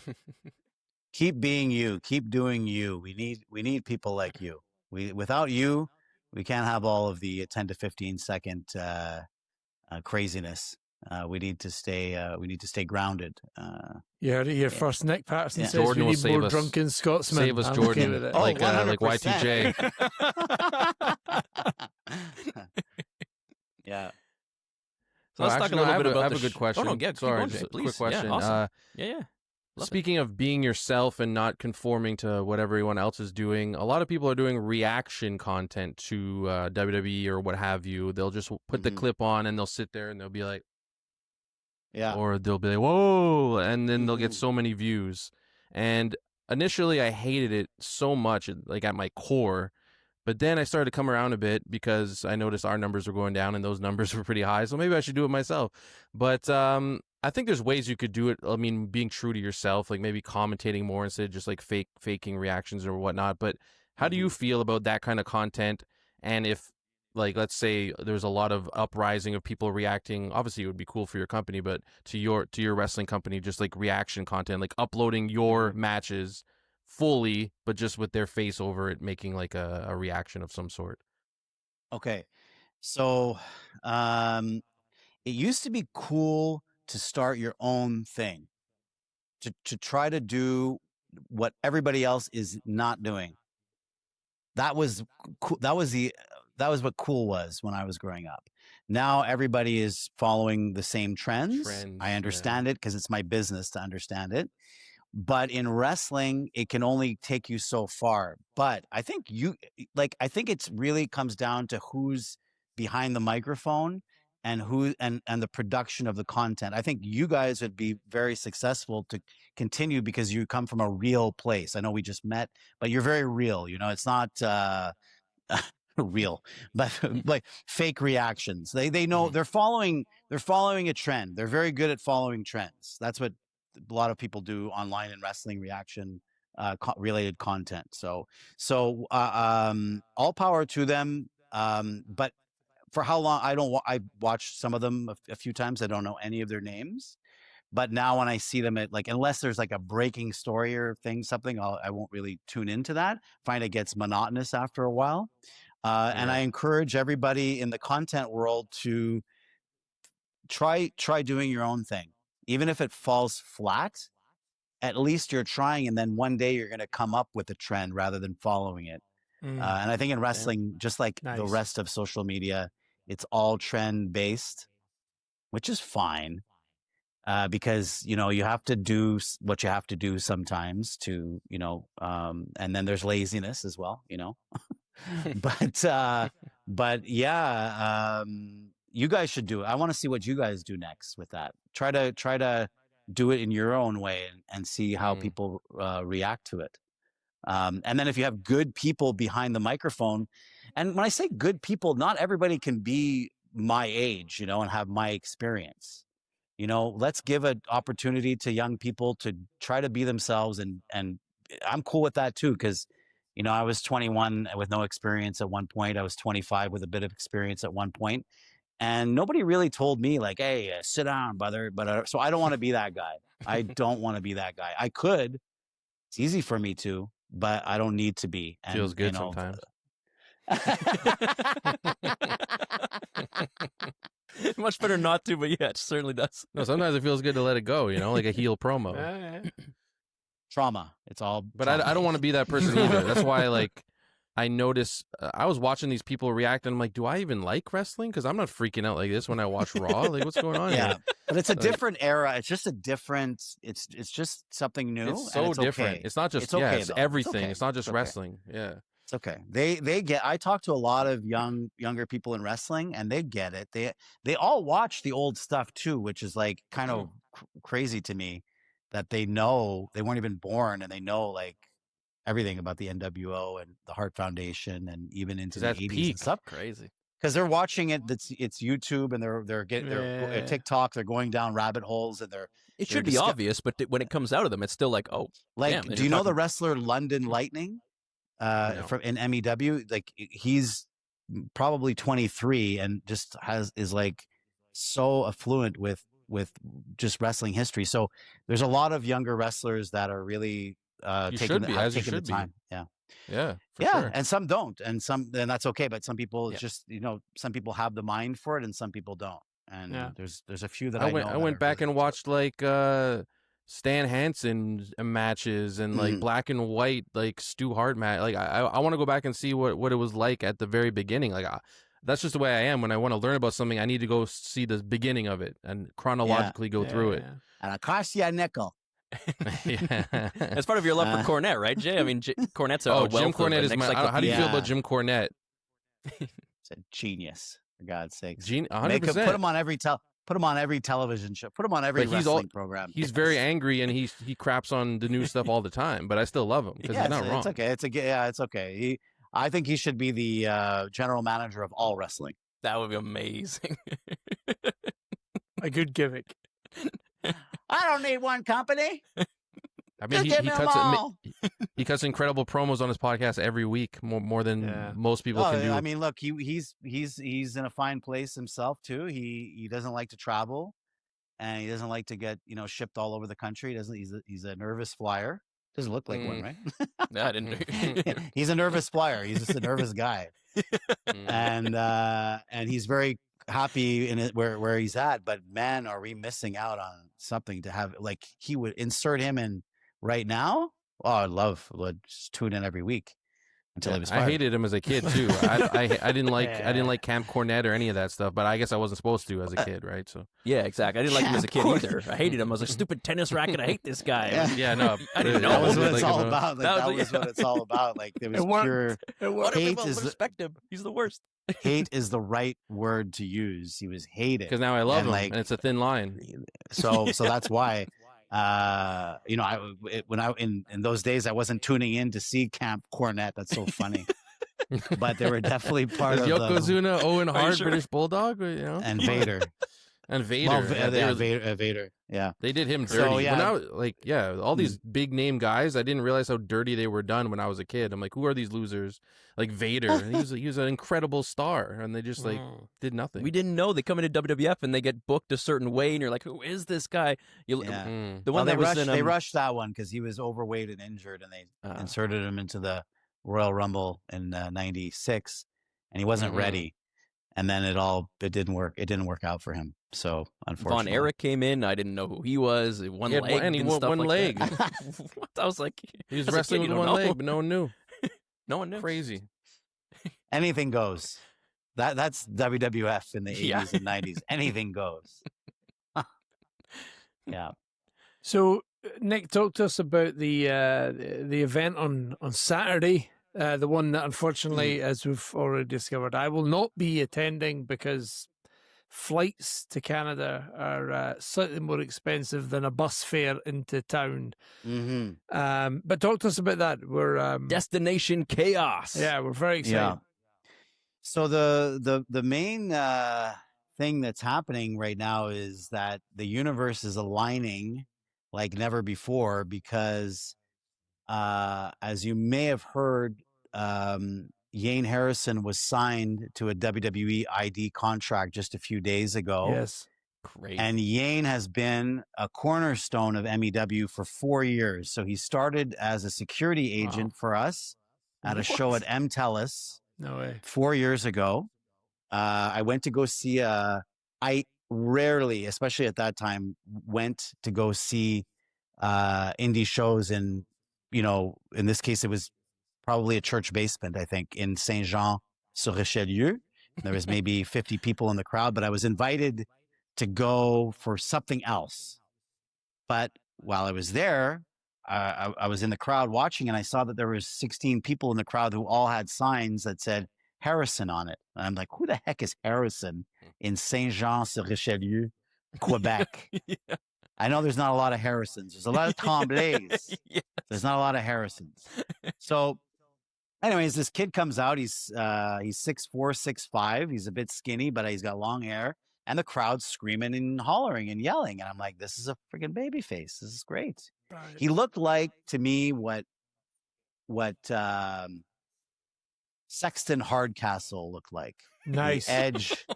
keep being you. Keep doing you. We need people like you. Without you, we can't have all of the 10 to 15 second craziness. We need to stay grounded. You heard it here first. Nick Patterson says Jordan we will need more save us. drunken Scotsmen. Save us, I'm Jordan. okay with it. Like 100%. Y2J. Yeah. So let's talk a little bit about I have the a good question. Oh, no, keep Sorry, going, just Jay, a quick please. question. Yeah, awesome. Yeah. Love Speaking of being yourself and not conforming to what everyone else is doing, a lot of people are doing reaction content to WWE or what have you. They'll just put the clip on and they'll sit there and they'll be like, Yeah. or they'll be like, whoa, and then they'll get so many views. And initially I hated it so much, like at my core. But then I started to come around a bit because I noticed our numbers were going down and those numbers were pretty high. So maybe I should do it myself. But I think there's ways you could do it. I mean, being true to yourself, like maybe commentating more instead of just like faking reactions or whatnot. But how do you feel about that kind of content? And if, like, let's say there's a lot of uprising of people reacting, obviously it would be cool for your company, but to your wrestling company, just like reaction content, like uploading your matches fully, but just with their face over it, making like a reaction of some sort. Okay. So it used to be cool to start your own thing, to try to do what everybody else is not doing. That was cool. That was what cool was when I was growing up. Now everybody is following the same trends. I understand it because it's my business to understand it. But in wrestling, it can only take you so far. But I think I think it's really comes down to who's behind the microphone and and the production of the content. I think you guys would be very successful to continue because you come from a real place. I know we just met, but you're very real. You know, it's not real, but like fake reactions. They know they're following a trend. They're very good at following trends. That's what a lot of people do online in wrestling reaction related content. So all power to them. But for how long? I watched some of them a few times. I don't know any of their names. But now when I see them at unless there's like a breaking story or something, I won't really tune into that. Find it gets monotonous after a while. And I encourage everybody in the content world to try doing your own thing. Even if it falls flat, at least you're trying, and then one day you're going to come up with a trend rather than following it. And I think in wrestling, just like the rest of social media, it's all trend based, which is fine. Because, you have to do what you have to do sometimes to, and then there's laziness as well, but yeah, you guys should do it. I want to see what you guys do next with that. Try to do it in your own way and see how people react to it. And then if you have good people behind the microphone, and when I say good people, not everybody can be my age, and have my experience. Let's give an opportunity to young people to try to be themselves, and I'm cool with that too, because I was 21 with no experience at one point. I was 25 with a bit of experience at one point, and nobody really told me like, "Hey, sit down, brother." But so I don't want to be that guy. I don't want to be that guy. I could. It's easy for me to, but I don't need to be. And, feels good sometimes. Much better not to, but yeah, it certainly does. No, sometimes it feels good to let it go, like a heel promo. Trauma. It's all. But trauma. I don't want to be that person either. That's why, I notice I was watching these people react, and I'm like, do I even like wrestling? Because I'm not freaking out like this when I watch Raw. Like, what's going on here? But it's a different era. It's just a different. It's just something new. It's so different. Okay. It's not just it's everything. It's not just wrestling. Yeah. It's okay. They get. I talk to a lot of younger people in wrestling, and they get it. They all watch the old stuff too, which is like kind of crazy to me that they know they weren't even born and they know like everything about the NWO and the Heart Foundation and even into the 80s and stuff. Crazy. because they're watching it. It's YouTube and they're TikTok. They're going down rabbit holes and It should be obvious, but when it comes out of them, it's still like, oh, like, damn, do you know the wrestler London Lightning? No. From in MEW, like he's probably 23 and just is like so affluent with just wrestling history. So there's a lot of younger wrestlers that are really taking the time. Yeah, sure. And some don't, and that's okay. But some people just some people have the mind for it, and some people don't. And there's a few that I went back and watched like Stan Hansen matches and like black and white like Stu Hart match. Like I want to go back and see what it was like at the very beginning. Like that's just the way I am. When I want to learn about something, I need to go see the beginning of it and chronologically go through it. And it costs you a nickel. That's part of your love for Cornette, right, Jay? I mean, Cornette's Jim Cornette is my. How do you feel about Jim Cornette? It's a genius, for God's sakes. 100%. Put him on every television show. Put him on every wrestling program. He's very angry and he craps on the new stuff all the time. But I still love him because he's not wrong. It's okay. It's okay. I think he should be the general manager of all wrestling. That would be amazing. A good gimmick. I don't need one company. I mean, he cuts incredible promos on his podcast every week, more than most people can do. I mean, look, he's in a fine place himself too. He doesn't like to travel, and he doesn't like to get shipped all over the country. He's a nervous flyer. Doesn't look like one, right? I didn't. He's a nervous flyer. He's just a nervous guy, and he's very happy in it where he's at. But man, are we missing out on something to have? Like he would insert him in right now. Oh, I'd just tune in every week until he was fired. I hated him as a kid too. I didn't like Camp Cornette or any of that stuff. But I guess I wasn't supposed to as a kid, right? So yeah, exactly. I didn't like him as a kid either. I hated him. I was like, stupid tennis racket. I hate this guy. No, I didn't know. That was what it's all about. That was what it's all about. Like there was pure hate. Respect him. He's the worst. Hate is the right word to use. He was hated because now I love him, and it's a thin line. So that's why. In those days I wasn't tuning in to see Camp Cornette. That's so funny. But they were definitely part of Yokozuna, Owen Hart, British Bulldog, and Vader. And Vader. Well, Vader. Yeah. They did him dirty. All these big name guys, I didn't realize how dirty they were done when I was a kid. I'm like, who are these losers? Like Vader. he was an incredible star, and they just did nothing. We didn't know. They come into WWF and they get booked a certain way, and you're like, who is this guy? The one they rushed that one because he was overweight and injured, and they inserted him into the Royal Rumble in '96, and he wasn't ready. And then it didn't work. It didn't work out for him. So unfortunately, Von Erich came in. I didn't know who he was. One leg and stuff one like leg. That. I was like, he was wrestling with one leg, but no one knew. No one knew. Crazy. Anything goes. That's WWF in the 80s and 90s. Anything goes. Yeah. So Nick, talk to us about the event on Saturday. The one that, unfortunately, as we've already discovered, I will not be attending because flights to Canada are slightly more expensive than a bus fare into town. But talk to us about that. We're Destination Chaos. Yeah, we're very excited. Yeah. So the main thing that's happening right now is that the universe is aligning like never before because as you may have heard, Yane Harrison was signed to a WWE ID contract just a few days ago. Yes. Great. And Yane has been a cornerstone of MEW for 4 years. So he started as a security agent for us at a show at MTELUS. No way. 4 years ago. I went to go see I rarely, especially at that time, went to go see indie shows in this case, it was probably a church basement, I think, in Saint-Jean-sur-Richelieu. There was maybe 50 people in the crowd, but I was invited to go for something else. But while I was there, I was in the crowd watching, and I saw that there was 16 people in the crowd who all had signs that said Harrison on it. And I'm like, who the heck is Harrison in Saint-Jean-sur-Richelieu, Quebec? Yeah. I know there's not a lot of Harrisons. There's a lot of Tremblays. Yes. There's not a lot of Harrisons. So anyways, this kid comes out. He's 6'4", 6'5". He's a bit skinny, but he's got long hair. And the crowd's screaming and hollering and yelling. And I'm like, this is a freaking baby face. This is great. Right. He looked like, to me, what Sexton Hardcastle looked like. Nice. The Edge.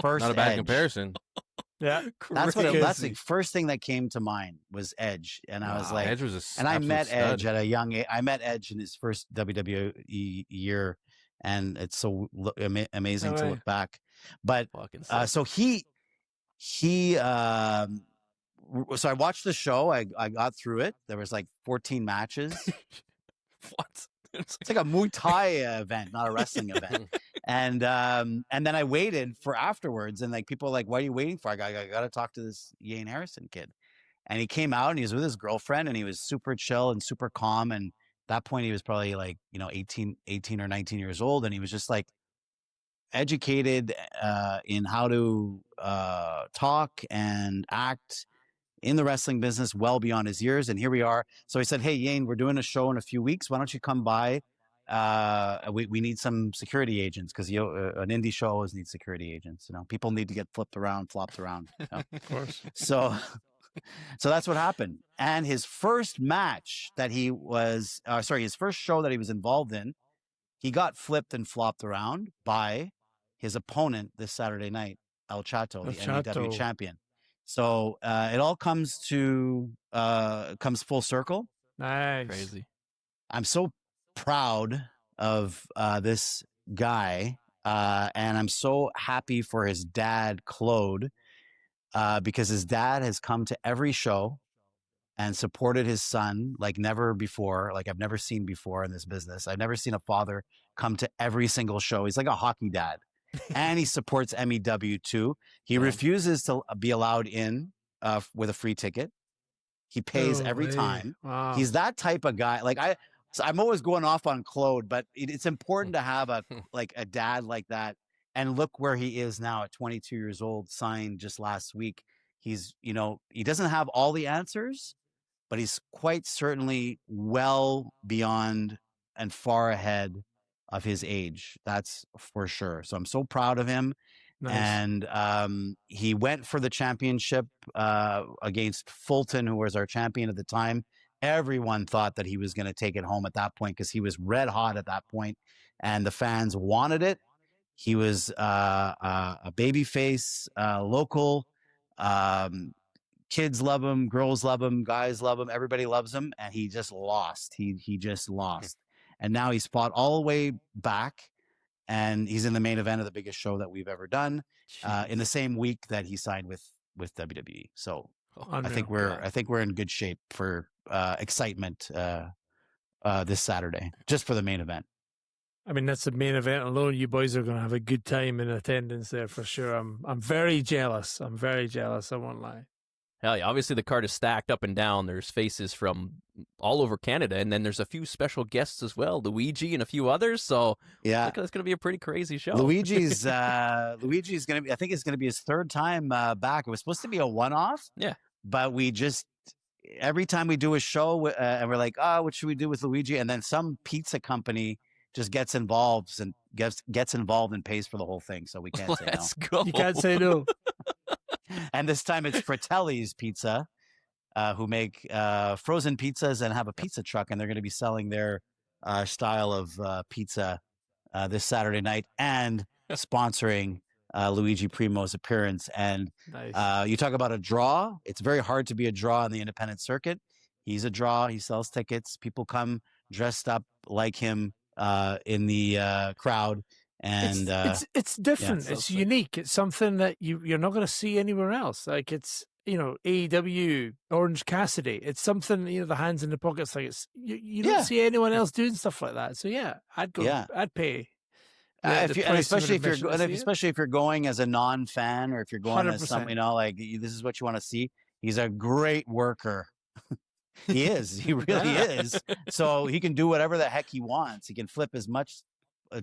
First Not a bad Edge. comparison. Yeah. That's Crazy. the first thing that came to mind was Edge. And I was like, Edge was and I met stud. Edge at a young age. I met Edge in his first WWE year. And it's so amazing to look back. But so so I watched the show. I got through it. There was like 14 matches. What? It's like a Muay Thai event, not a wrestling event. And then I waited for afterwards, and like people were like, "What are you waiting for?" I got to talk to this Yane Harrison kid. And he came out and he was with his girlfriend, and he was super chill and super calm. And at that point, he was probably like 18 or 19 years old, and he was just like educated in how to talk and act in the wrestling business well beyond his years. And here we are. So I said, hey, Yane, we're doing a show in a few weeks. Why don't you come by? We need some security agents, because an indie show always needs security agents. People need to get flopped around. Of course. So that's what happened. And his first match that his first show that he was involved in, he got flipped and flopped around by his opponent this Saturday night, El Chato, the MEW champion. So it all comes full circle. Nice. Crazy. I'm so proud of this guy, and I'm so happy for his dad, Claude, because his dad has come to every show and supported his son like never before, like I've never seen before in this business. I've never seen a father come to every single show. He's like a hockey dad. And he supports MEW too. He refuses to be allowed in with a free ticket. He pays every time. Wow. He's that type of guy. Like I'm always going off on Claude, but it's important to have a dad like that. And look where he is now at 22 years old, signed just last week. He's, he doesn't have all the answers, but he's quite certainly well beyond and far ahead of his age. That's for sure. So I'm so proud of him. Nice. And he went for the championship against Fulton, who was our champion at the time. Everyone thought that he was going to take it home at that point, because he was red hot at that point, and the fans wanted it. He was a baby face, local. Kids love him, girls love him, guys love him, everybody loves him, and he just lost. He just lost. And now he's fought all the way back, and he's in the main event of the biggest show that we've ever done in the same week that he signed with WWE. So I think we're in good shape for excitement this Saturday, just for the main event. I mean, that's the main event alone. You boys are going to have a good time in attendance there for sure. I'm very jealous. I won't lie. Hell yeah. Obviously, the card is stacked up and down. There's faces from all over Canada, and then there's a few special guests as well, Luigi and a few others. So yeah, it's going to be a pretty crazy show. Luigi's going to be, I think it's going to be his third time back. It was supposed to be a one-off. Yeah. But we just, every time we do a show and we're like, what should we do with Luigi? And then some pizza company just gets involved and pays for the whole thing. So we can't say no. Let's go. You can't say no. And this time it's Fratelli's Pizza, who make frozen pizzas and have a pizza truck, and they're going to be selling their style of pizza this Saturday night and sponsoring Luigi Primo's appearance. And nice. You talk about a draw. It's very hard to be a draw in the independent circuit. He's a draw. He sells tickets. People come dressed up like him in the crowd. And it's different. Yeah, it's unique. It's something that you're not going to see anywhere else. Like it's AEW, Orange Cassidy. It's something the hands in the pockets. Like it's you don't see anyone else doing stuff like that. So yeah, I'd go. Yeah. I'd pay. Especially if you're going as a non-fan, or if you're going 100%. As something, this is what you want to see. He's a great worker. He is. He really is. So he can do whatever the heck he wants. He can flip as much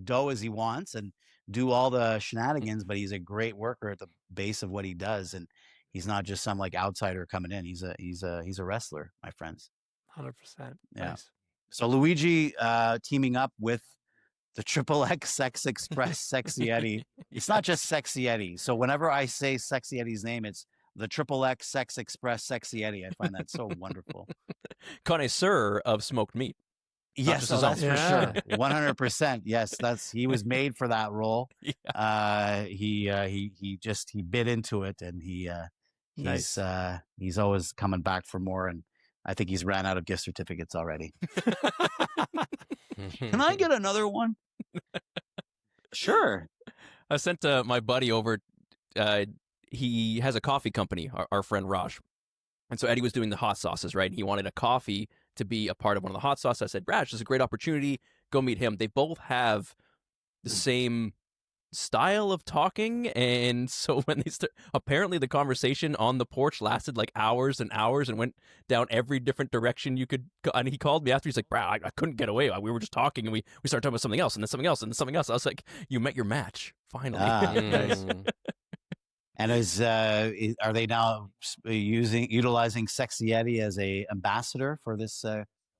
dough as he wants and do all the shenanigans, but he's a great worker at the base of what he does, and he's not just some outsider coming in. He's a wrestler, my friends. 100%. Yeah. Nice. So Luigi teaming up with the Triple X Sex Express Sexy Eddie. It's not just Sexy Eddie. So whenever I say Sexy Eddie's name, it's the Triple X Sex Express Sexy Eddie. I find that so wonderful. Connoisseur of smoked meat. Yes, just his that's own. for sure. 100%. Yes, he was made for that role. Yeah. He bit into it, and he's always coming back for more. And I think he's ran out of gift certificates already. Can I get another one? Sure. I sent my buddy over. He has a coffee company, our friend Raj. And so Eddie was doing the hot sauces, right? And he wanted a coffee to be a part of one of the hot sauces. I said, Raj, this is a great opportunity. Go meet him. They both have the same style of talking. And so when they apparently the conversation on the porch lasted like hours and hours and went down every different direction you could go. And he called me after. He's like, bro, I couldn't get away. We were just talking, and we started talking about something else, and then something else, and then something else. I was like, you met your match, finally. Nice. And are they now utilizing Sexy Eddie as a ambassador for this?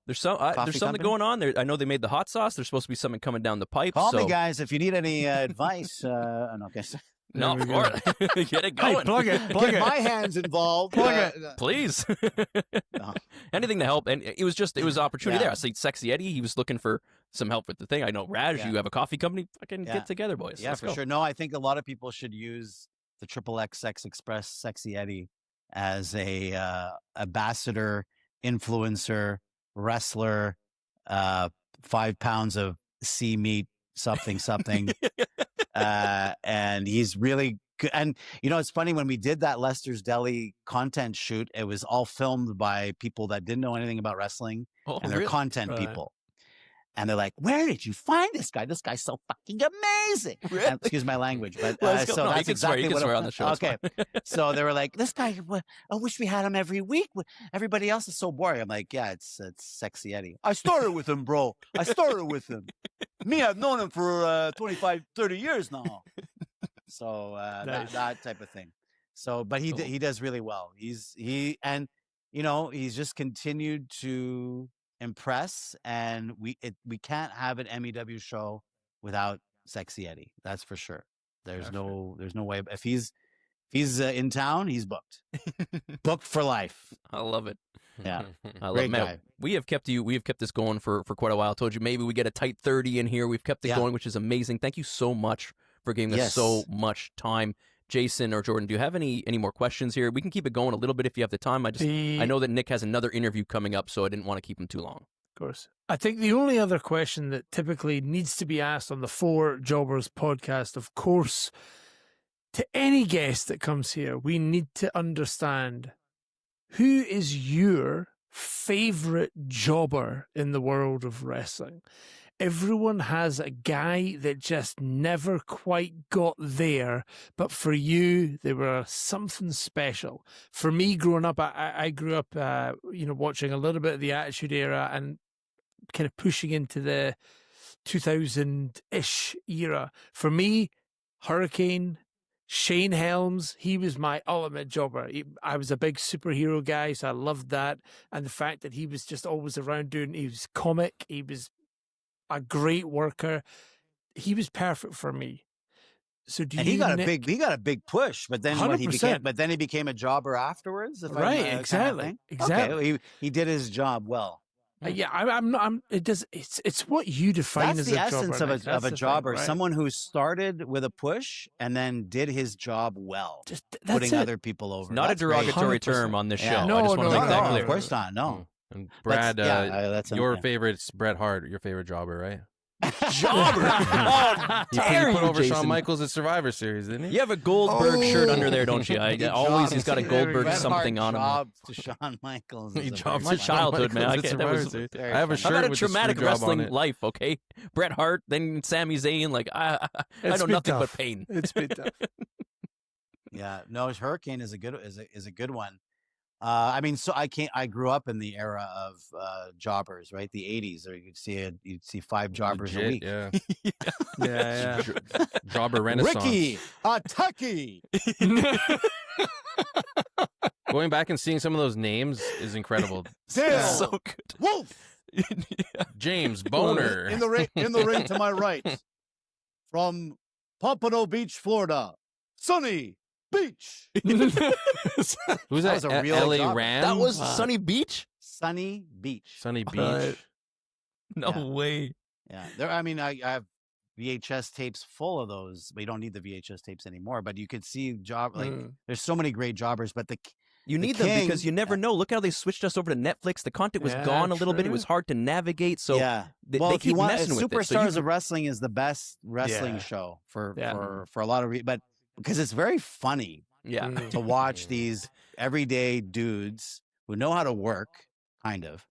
There's something company? going on there. I know they made the hot sauce. There's supposed to be something coming down the pipe. Call me, guys, if you need any advice. No, of course. Get it going. Hey, plug it. Get my hands involved. Please. No. Anything to help. And it was an opportunity Yeah. there. I see Sexy Eddie. He was looking for some help with the thing. I know, Raj, Yeah. you have a coffee company. Fucking Yeah. get together, boys. Yeah, Let's for go. sure. No, I think a lot of people should use the Triple X Sex Express Sexy Eddie as a ambassador, influencer, wrestler, 5 pounds of sea meat, something. And he's really good. And, it's funny, when we did that Lester's Deli content shoot, it was all filmed by people that didn't know anything about wrestling, and they're really? content people. And they're like, where did you find this guy? This guy's so fucking amazing. Really? And, excuse my language, but Let's go. so No, you that's can swear. exactly You can what swear on the show. It's Okay. So they were like, this guy, I wish we had him every week. Everybody else is so boring. I'm like, yeah, it's Sexy Eddie. I started with him, bro. I started with him. Me, I've known him for 25, 30 years now. So Nice. that type of thing. So, but he Cool. he does really well. He's just continued to impress, and we can't have an MEW show without Sexy Eddie. That's for sure. There's no way. If he's in town, he's booked. Booked for life. I love it. Yeah. I love Great it. Man, guy. we have kept this going for quite a while. I told you maybe we get a tight 30 in here. We've kept it going, which is amazing. Thank you so much for giving us so much time. Jason or Jordan, do you have any more questions here? We can keep it going a little bit if you have the time. I know that Nick has another interview coming up, so I didn't want to keep him too long. Of course. I think the only other question that typically needs to be asked on the Four Jobbers podcast, of course, to any guest that comes here, we need to understand, who is your favorite jobber in the world of wrestling? Everyone has a guy that just never quite got there, but for you, they were something special. For me, growing up, I grew up, watching a little bit of the Attitude Era and kind of pushing into the 2000-ish era. For me, Hurricane, Shane Helms, he was my ultimate jobber. I was a big superhero guy, so I loved that. And the fact that he was just always around he was comic, he was a great worker. He was perfect for me. So he got a big push, but then he became a jobber afterwards. Right, exactly. Okay, he did his job well. I'm. It's what you define That's as the a essence jobber. of a jobber. Thing, right? Someone who started with a push and then did his job well, putting other people over. Not That's a derogatory great. term on this show. Yeah. I just want to make that clear. Of course not. No. And Brad, that's your favorite's Bret Hart, your favorite jobber, right? Jobber. Oh, He put over Shawn Michaels at Survivor Series, didn't he? You have a Goldberg shirt under there, don't you? He's got a Goldberg Bret something Hart on him. job to Shawn Michaels. He jobbed My childhood, man. I have a shirt I've had a with traumatic the screw job on wrestling it. life, okay? Bret Hart, then Sami Zayn. Like I know been nothing tough. but pain. It's been tough. Yeah, no, Hurricane is a good one. I grew up in the era of jobbers, right? The 80s, or you'd see 5 jobbers a week. Yeah. Yeah. Jobber Renaissance. Ricky, Tucky. Going back and seeing some of those names is incredible. Dale, So good. Wolf. James Boner. In the ring to my right, from Pompano Beach, Florida, Sunny Beach. Who's That that? was a real L.A. job. Ram? That was Sunny Beach? Sunny Beach. Sunny Beach. Right. No Yeah. way. Yeah, there. I mean, I have VHS tapes full of those, but you don't need the VHS tapes anymore. But you could see there's so many great jobbers, but You The need them because King- you never know. Look how they switched us over to Netflix. The content was Yeah, gone a little bit. It true. was hard to navigate. So yeah. they, Well, they if you keep want, messing with it. So Superstars of Wrestling is the best wrestling Yeah. show for Yeah. a lot of but because it's very funny yeah. Mm. to watch these everyday dudes who know how to work, kind of,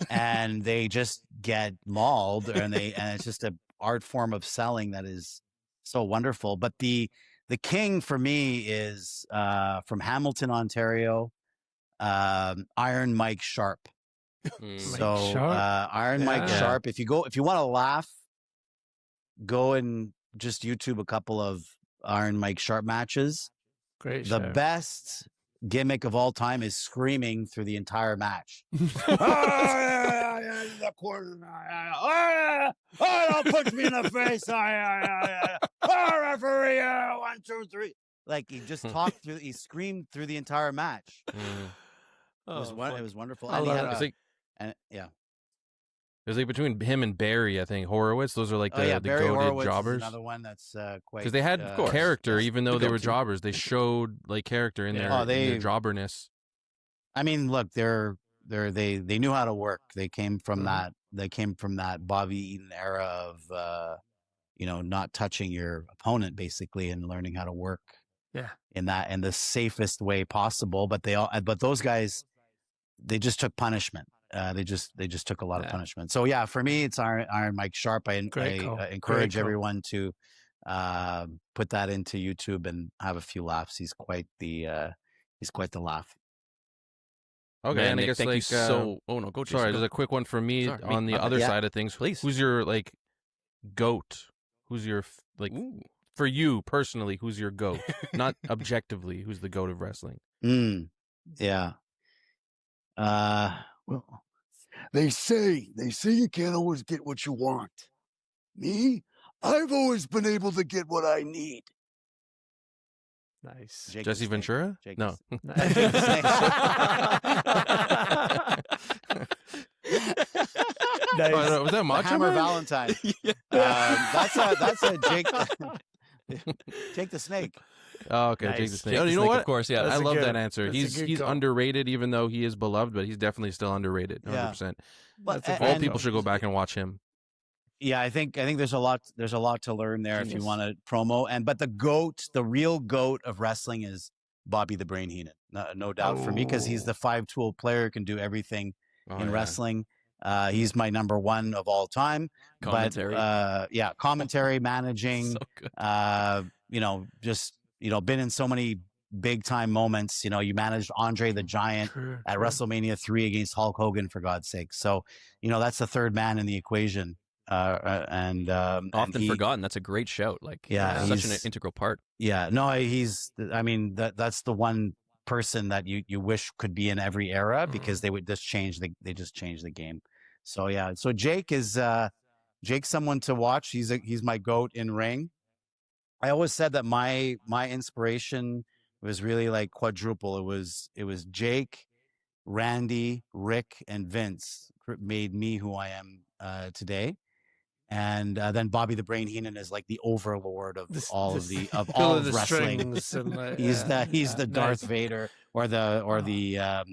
and they just get mauled, and it's just an art form of selling that is so wonderful. But the king for me is from Hamilton, Ontario, Iron Mike Sharp. Mm. So Sharp? Iron Mike Yeah. Sharp. If you want to laugh, go and just YouTube a couple of Iron Mike Sharp matches. Great The show. best gimmick of all time is screaming through the entire match. The corner. Don't punch me in the face. Referee. 1, 2, 3. Like he just talked through, he screamed through the entire match. Mm. It was wonderful. I And he love had it. It's like yeah. There's like between him and Barry, I think Horowitz. Those are like the Barry goated Horowitz jobbers. is another one that's quite Because they had character, yes, even though the they were go-to. jobbers. They showed like character in Yeah. their, Oh, in they- their jobberness. I mean, look, they knew how to work. They came from Mhm. that. They came from that Bobby Eaton era of not touching your opponent basically and learning how to work. Yeah. In the safest way possible. But those guys, they just took punishment. They just took a lot of Yeah. punishment. So yeah, for me, it's Iron Mike Sharp. I Great call. encourage Great call. everyone to put that into YouTube and have a few laughs. He's quite the laugh. Okay, Man, and I Nick, guess thank like you so. Oh no, go. Jason, sorry, go. there's a quick one for me Sorry, on me. the My bad. other Yeah. side of things. Please. Who's your like goat? Who's your Ooh. for you personally? Who's your goat? Not objectively. Who's the goat of wrestling? Yeah. Well, they say you can't always get what you want. Me, I've always been able to get what I need. Nice. Jake Jesse the Snake. Ventura? Jake No. Nice. Oh, no, was that The Macho Hammer Man? Valentine. Yeah. That's a Jake. Jake the Snake. Oh, okay, Jake the Nice. Snake. Jake Oh, the you know Snake, what? Of course, yeah. That's I a love good- that answer. that's a He's good call. underrated, even though he is beloved, but he's definitely still underrated. 100%. Yeah. That's a and- All great people call. should go back and watch him. Yeah, I think there's a lot to learn there if you Genius. want to promo. But the real goat of wrestling is Bobby the Brain Heenan, no doubt for me, because he's the 5-tool player, can do everything Oh, in yeah. wrestling. He's my number one of all time. Commentary. But commentary, managing, So good. been in so many big time moments. You managed Andre the Giant True, at true. WrestleMania 3 against Hulk Hogan, for God's sake. So, that's the third man in the equation. And Often he- forgotten. That's a great shout. Like, Yeah, such an he's- integral part. Yeah, no, that's the one person that you wish could be in every era, because they would just change the game. So yeah, so Jake is Jake's someone to watch. He's my goat in ring. I always said that my inspiration was really like quadruple. It was Jake, Randy, Rick, and Vince made me who I am today. And then Bobby the Brain Heenan is like the overlord of all of Pull all the of wrestling. strings and, like, He's yeah, the Darth nice. Vader or the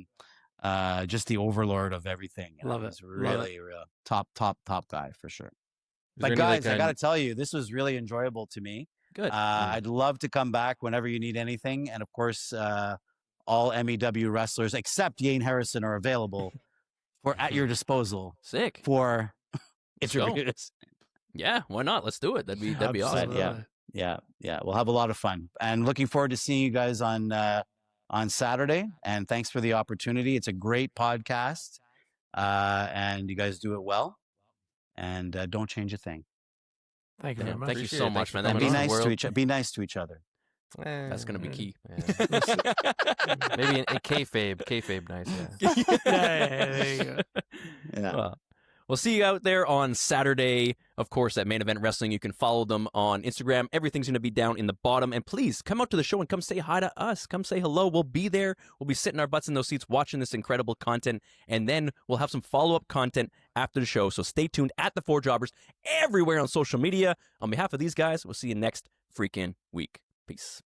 just the overlord of everything. Love it. He's Love really real top guy for sure. Is But there any, guys, like, I got to tell you, this was really enjoyable to me. Good. I'd love to come back whenever you need anything, and of course, all MEW wrestlers except Yane Harrison are available at your disposal Sick. for Let's go. interviews. Yeah, why not? Let's do it. That'd be awesome. Absolutely. Yeah. We'll have a lot of fun, and looking forward to seeing you guys on Saturday. And thanks for the opportunity. It's a great podcast, and you guys do it well. And don't change a thing. Thank you very Yeah, much. thank you Appreciate so it. much, Thanks man. for That And coming be means on. the nice world. be nice to each other. That's gonna be Mm. key. Yeah. Maybe a kayfabe nice. Yeah. Yeah, there you go. Yeah. We'll see you out there on Saturday, of course, at Main Event Wrestling. You can follow them on Instagram. Everything's going to be down in the bottom. And please come out to the show and come say hi to us. Come say hello. We'll be there. We'll be sitting our butts in those seats watching this incredible content. And then we'll have some follow-up content after the show. So stay tuned at The Four Jobbers everywhere on social media. On behalf of these guys, we'll see you next freaking week. Peace.